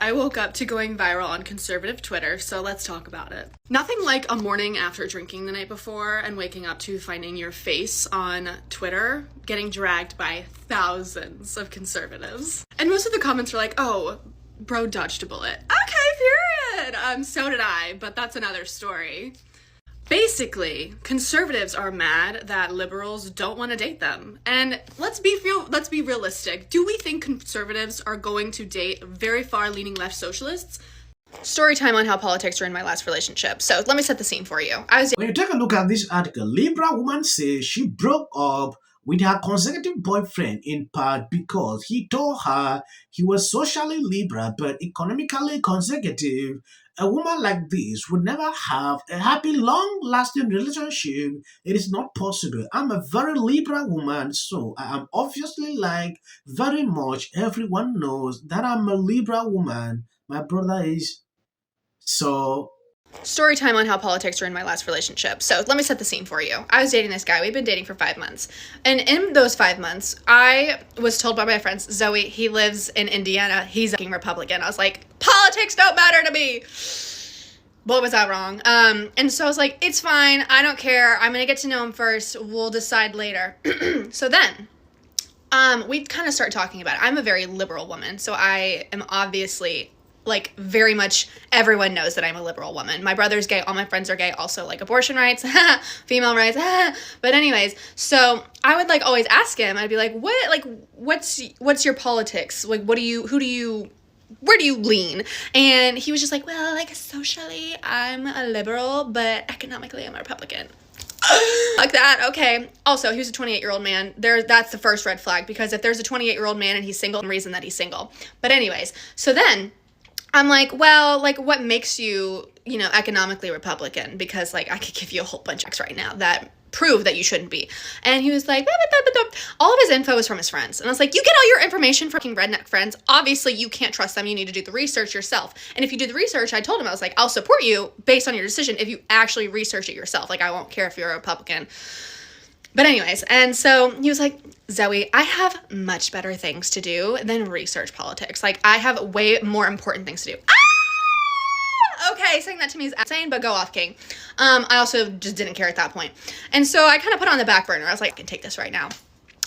I woke up to going viral on conservative Twitter, so let's talk about it. Nothing like a morning after drinking the night before and waking up to finding your face on Twitter getting dragged by thousands of conservatives. And most of the comments were like, oh, bro dodged a bullet. Okay, period. So did I, but that's another story. Basically, conservatives are mad that liberals don't want to date them. And let's be realistic. Do we think conservatives are going to date very far-leaning left socialists? Story time on how politics ruined my last relationship. So let me set the scene for you. When you take a look at this article, Libra woman says she broke up with her conservative boyfriend in part because he told her he was socially liberal but economically conservative. A woman like this would never have a happy, long-lasting relationship. It is not possible. I'm a very liberal woman, so I am obviously like very much everyone knows that I'm a liberal woman. My brother is so. Story time on how politics ruined my last relationship. So let me set the scene for you. I was dating this guy. We've been dating for 5 months. And in those 5 months, I was told by my friends, Zoe, he lives in Indiana. He's a fucking Republican. I was like, politics don't matter to me. Boy, was I wrong. And so I was like, it's fine. I don't care. I'm going to get to know him first. We'll decide later. So then we kind of start talking about it. I'm a very liberal woman. So I am obviously like very much everyone knows that I'm a liberal woman. My brother's gay, all my friends are gay, also like abortion rights, female rights, but anyways, so I would like always ask him, I'd be like, what's your politics? Like, where do you lean? And he was just like, well, like socially, I'm a liberal, but economically, I'm a Republican. Like that, okay. Also, he was a 28-year-old man. That's the first red flag, because if there's a 28-year-old man and he's single, the reason that he's single. But anyways, so then I'm like, well, like, what makes you, economically Republican? Because, like, I could give you a whole bunch of facts right now that prove that you shouldn't be. And he was like, all of his info is from his friends. And I was like, you get all your information from fucking redneck friends. Obviously, you can't trust them. You need to do the research yourself. And if you do the research, I told him, I was like, I'll support you based on your decision if you actually research it yourself. Like, I won't care if you're a Republican. But anyways, and so he was like, Zoe, I have much better things to do than research politics. Like, I have way more important things to do. Okay, saying that to me is insane, but go off, king. I also just didn't care at that point. And so I kind of put it on the back burner. I was like, I can take this right now.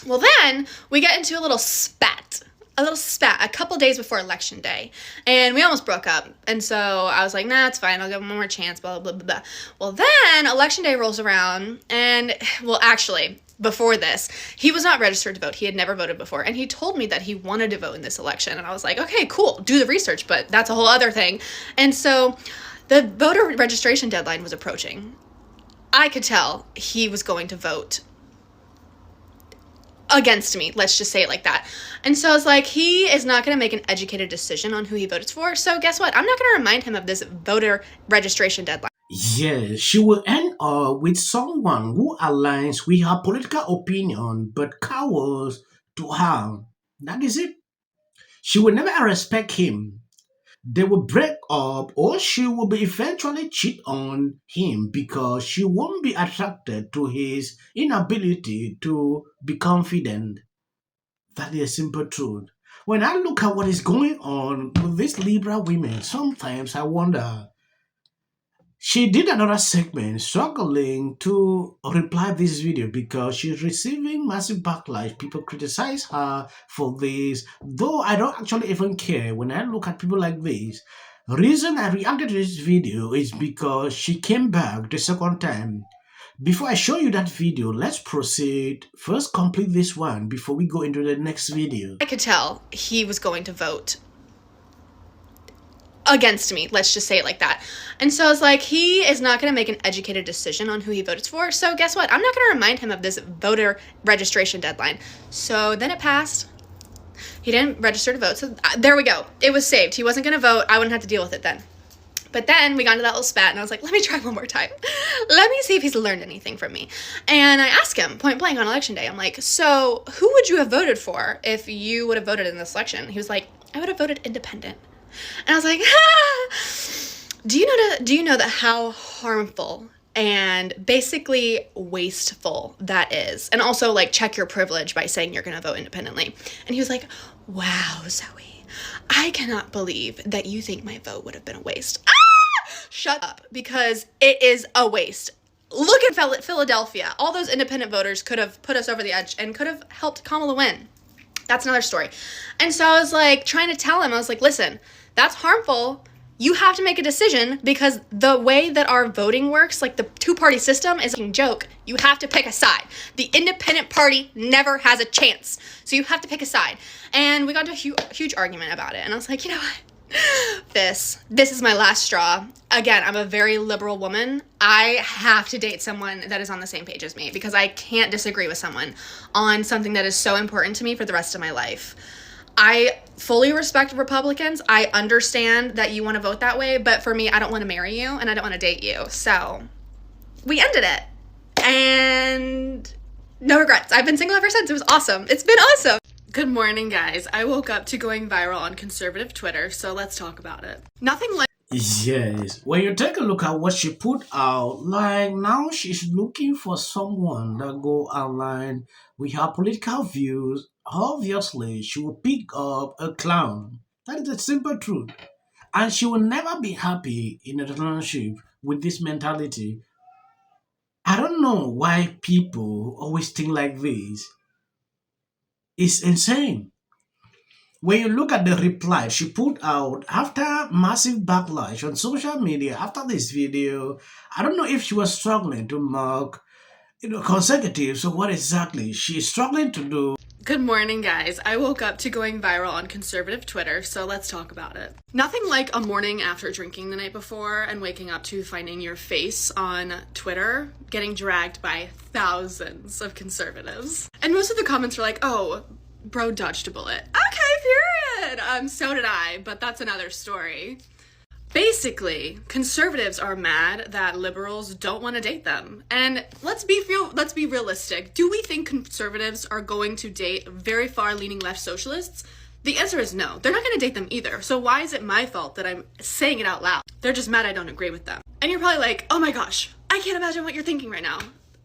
Well, then we get into a little spat a couple days before election day, and we almost broke up. And so I was like, nah, it's fine, I'll give him one more chance, blah, blah, blah, blah. Well, then election day rolls around, and, well, actually, before this, he was not registered to vote. He had never voted before, and he told me that he wanted to vote in this election, and I was like, okay, cool, do the research, but that's a whole other thing. And so the voter registration deadline was approaching. I could tell he was going to vote against me, let's just say it like that. And so I was like, he is not going to make an educated decision on who he votes for, so guess what? I'm not going to remind him of this voter registration deadline. Yes, she will end up with someone who aligns with her political opinion but cowers to her. That is it. She will never respect him. They will break up, or she will be eventually cheat on him because she won't be attracted to his inability to be confident. That is a simple truth. When I look at what is going on with these Libra women, sometimes I wonder. She did another segment struggling to reply this video because she's receiving massive backlash. People criticize her for this, though I don't actually even care when I look at people like this. Reason I reacted to this video is because she came back the second time. Before I show you that video, let's proceed. First, complete this one before we go into the next video. I could tell he was going to vote against me, let's just say it like that. And so I was like, he is not going to make an educated decision on who he votes for, so guess what? I'm not going to remind him of this voter registration deadline. So then it passed. He didn't register to vote, so there we go. It was saved. He wasn't going to vote. I wouldn't have to deal with it then. But then we got into that little spat, and I was like, let me try one more time. Let me see if he's learned anything from me. And I asked him point blank on election day, I'm like, so who would you have voted for if you would have voted in this election? He was like, I would have voted independent. And I was like, do you know that how harmful and basically wasteful that is? And also, like, check your privilege by saying you're going to vote independently. And he was like, wow, Zoe, I cannot believe that you think my vote would have been a waste. Shut up, because it is a waste. Look at Philadelphia. All those independent voters could have put us over the edge and could have helped Kamala win. That's another story. And so I was like trying to tell him, I was like, listen, that's harmful. You have to make a decision, because the way that our voting works, like the two-party system, is a joke. You have to pick a side. The independent party never has a chance. So you have to pick a side. And we got into a huge argument about it. And I was like, you know what? This is my last straw. Again, I'm a very liberal woman. I have to date someone that is on the same page as me, because I can't disagree with someone on something that is so important to me for the rest of my life. I fully respect Republicans. I understand that you want to vote that way, but for me, I don't want to marry you and I don't want to date you. So we ended it. And no regrets. I've been single ever since. It was awesome. It's been awesome. Good morning, guys. I woke up to going viral on conservative Twitter, so let's talk about it. Nothing like... Yes, when you take a look at what she put out, like now she's looking for someone that go online with her political views. Obviously, she will pick up a clown. That is the simple truth. And she will never be happy in a relationship with this mentality. I don't know why people always think like this. It's insane. When you look at the reply she put out after massive backlash on social media after this video, I don't know if she was struggling to mark, consecutives or what exactly she's struggling to do. Good morning, guys. I woke up to going viral on conservative Twitter, so let's talk about it. Nothing like a morning after drinking the night before and waking up to finding your face on Twitter getting dragged by thousands of conservatives. And most of the comments were like, oh, bro dodged a bullet. Okay, period. So did I, but that's another story. Basically, conservatives are mad that liberals don't want to date them. And let's be realistic. Do we think conservatives are going to date very far-leaning left socialists? The answer is no. They're not going to date them either. So why is it my fault that I'm saying it out loud? They're just mad I don't agree with them. And you're probably like, oh my gosh, I can't imagine what you're thinking right now.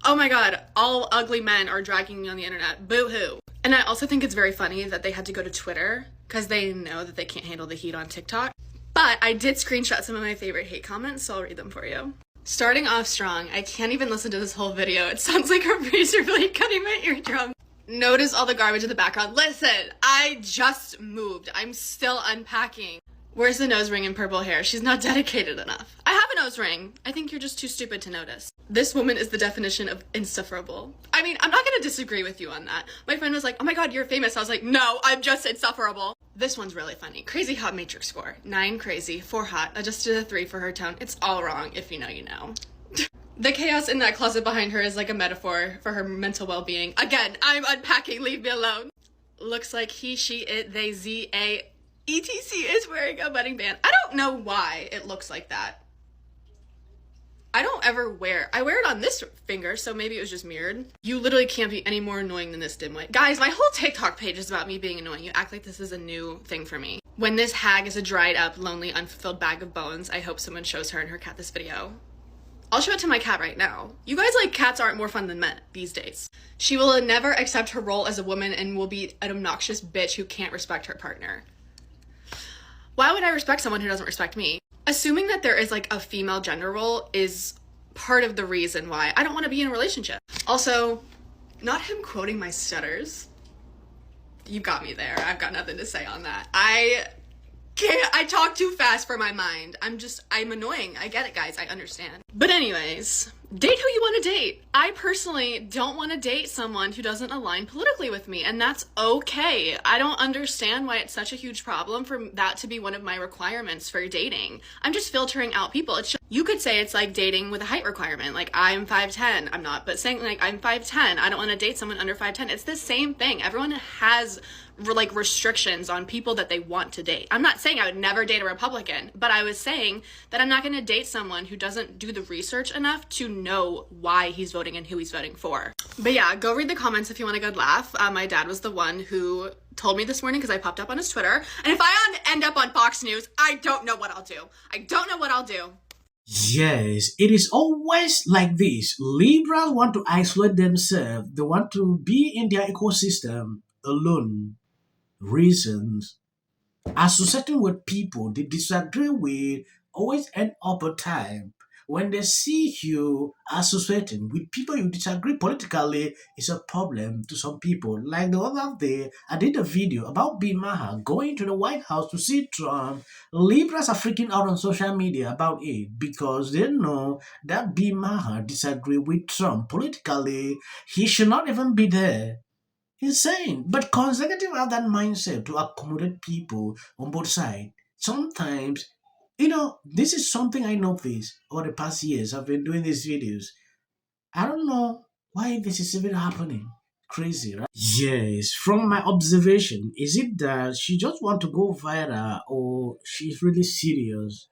Oh my god, all ugly men are dragging me on the internet. Boo-hoo. And I also think it's very funny that they had to go to Twitter because they know that they can't handle the heat on TikTok. But I did screenshot some of my favorite hate comments, so I'll read them for you. Starting off strong, I can't even listen to this whole video. It sounds like a razor blade cutting my eardrum. Notice all the garbage in the background. Listen, I just moved. I'm still unpacking. Where's the nose ring and purple hair? She's not dedicated enough. I have a nose ring. I think you're just too stupid to notice. This woman is the definition of insufferable. I mean, I'm not gonna disagree with you on that. My friend was like, oh my god, you're famous. I was like, no, I'm just insufferable. This one's really funny. Crazy hot matrix score. 9 crazy, 4 hot, adjusted a 3 for her tone. It's all wrong. If you know, you know. The chaos in that closet behind her is like a metaphor for her mental well-being. Again, I'm unpacking. Leave me alone. Looks like he, she, it, they, z, a, etc is wearing a wedding band. I don't know why it looks like that. I don't ever I wear it on this finger, so maybe it was just mirrored. You literally can't be any more annoying than this dimwit. Guys, my whole TikTok page is about me being annoying. You act like this is a new thing for me. When this hag is a dried up, lonely, unfulfilled bag of bones, I hope someone shows her and her cat this video. I'll show it to my cat right now. You guys like cats aren't more fun than men these days. She will never accept her role as a woman and will be an obnoxious bitch who can't respect her partner. Why would I respect someone who doesn't respect me? Assuming that there is like a female gender role is part of the reason why I don't want to be in a relationship. Also, not him quoting my stutters. You got me there. I've got nothing to say on that. I talk too fast for my mind. I'm annoying. I get it, guys. I understand. But anyways, date who you want to date. I personally don't want to date someone who doesn't align politically with me, and that's okay. I don't understand why it's such a huge problem for that to be one of my requirements for dating. I'm just filtering out people. You could say it's like dating with a height requirement. Like, I'm 5'10". I'm not, but saying like I'm 5'10". I don't want to date someone under 5'10". It's the same thing. Everyone has like restrictions on people that they want to date. I'm not saying I would never date a Republican, but I was saying that I'm not going to date someone who doesn't do the research enough to know why he's voting and who he's voting for. But yeah, go read the comments if you want a good laugh. My dad was the one who told me this morning because I popped up on his Twitter. And if I end up on Fox News, I don't know what I'll do. I don't know what I'll do. Yes, it is always like this. Liberals want to isolate themselves. They want to be in their ecosystem alone. Reasons. Associating with people they disagree with always end up a time when they see you associating with people you disagree politically is a problem to some people. Like the other day, I did a video about Maher going to the White House to see Trump. Liberals are freaking out on social media about it because they know that Maher disagree with Trump politically. He should not even be there. Insane. But conservative have that mindset to accommodate people on both sides. Sometimes, this is something I noticed over the past years. I've been doing these videos. I don't know why this is even happening. Crazy, right? Yes, from my observation, is it that she just want to go viral or she's really serious?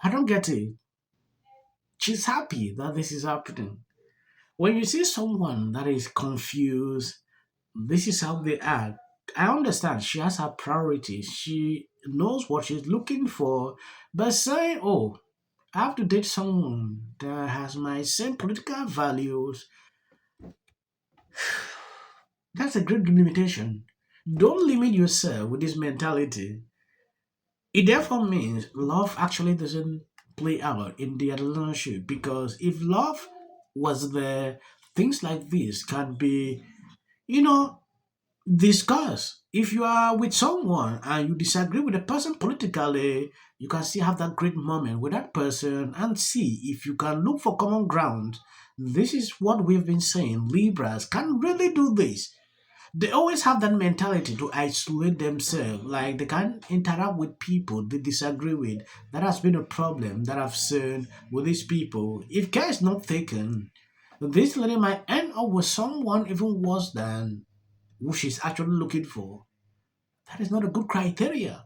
I don't get it. She's happy that this is happening. When you see someone that is confused, this is how they act. I understand she has her priorities. She knows what she's looking for. But saying, oh, I have to date someone that has my same political values, that's a great limitation. Don't limit yourself with this mentality. It therefore means love actually doesn't play out in the relationship because if love was there, things like this can be, you know, discuss. If you are with someone and you disagree with the person politically, you can still have that great moment with that person and see if you can look for common ground. This is what we've been saying. Libras can really do this. They always have that mentality to isolate themselves, like they can't interact with people they disagree with. That has been a problem that I've seen with these people. If care is not taken, this lady might end up with someone even worse than who she's actually looking for. That is not a good criteria.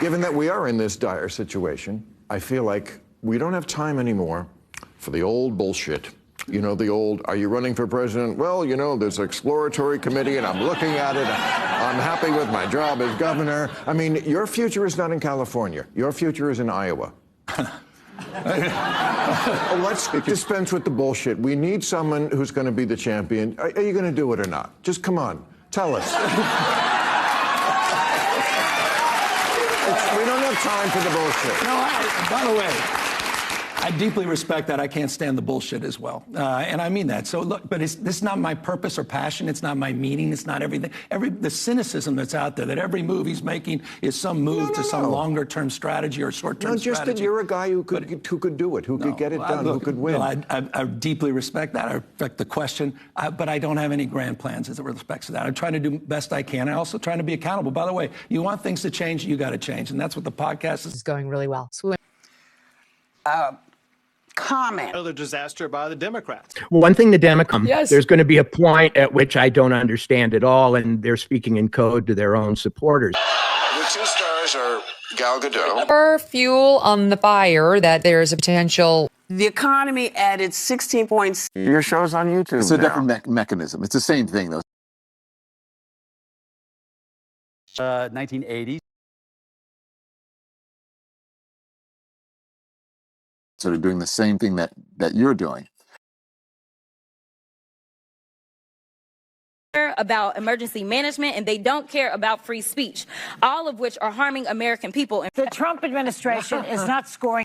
Given that we are in this dire situation, I feel like we don't have time anymore for the old bullshit. You know, the old, are you running for president? Well, there's an exploratory committee and I'm looking at it. I'm happy with my job as governor. I mean, your future is not in California. Your future is in Iowa. Let's dispense with the bullshit. We need someone who's going to be the champion. Are you going to do it or not? Just come on. Tell us. We don't have time for the bullshit. No, by the way, I deeply respect that. I can't stand the bullshit as well. And I mean that. So look, but this is not my purpose or passion. It's not my meaning. It's not everything. The cynicism that's out there that every move he's making is some move to some longer term strategy or short term strategy. No, just that you're a guy who could do it, who could get it done, who could win. I deeply respect that. I respect the question, but I don't have any grand plans as it respects to that. I'm trying to do the best I can. I'm also trying to be accountable. By the way, you want things to change, you got to change. And that's what the podcast is. It's going really well. Comment. Another disaster by the Democrats. One thing the Democrats, Yes. there's going to be a point at which I don't understand at all, and they're speaking in code to their own supporters. The two stars are Gal Gadot. For fuel on the fire that there's a potential. The economy added 16 points. Your show's on YouTube. It's a different mechanism. It's the same thing, though. 1980s. Sort of doing the same thing that you're doing. About emergency management, and they don't care about free speech, all of which are harming American people. The Trump administration is not scoring.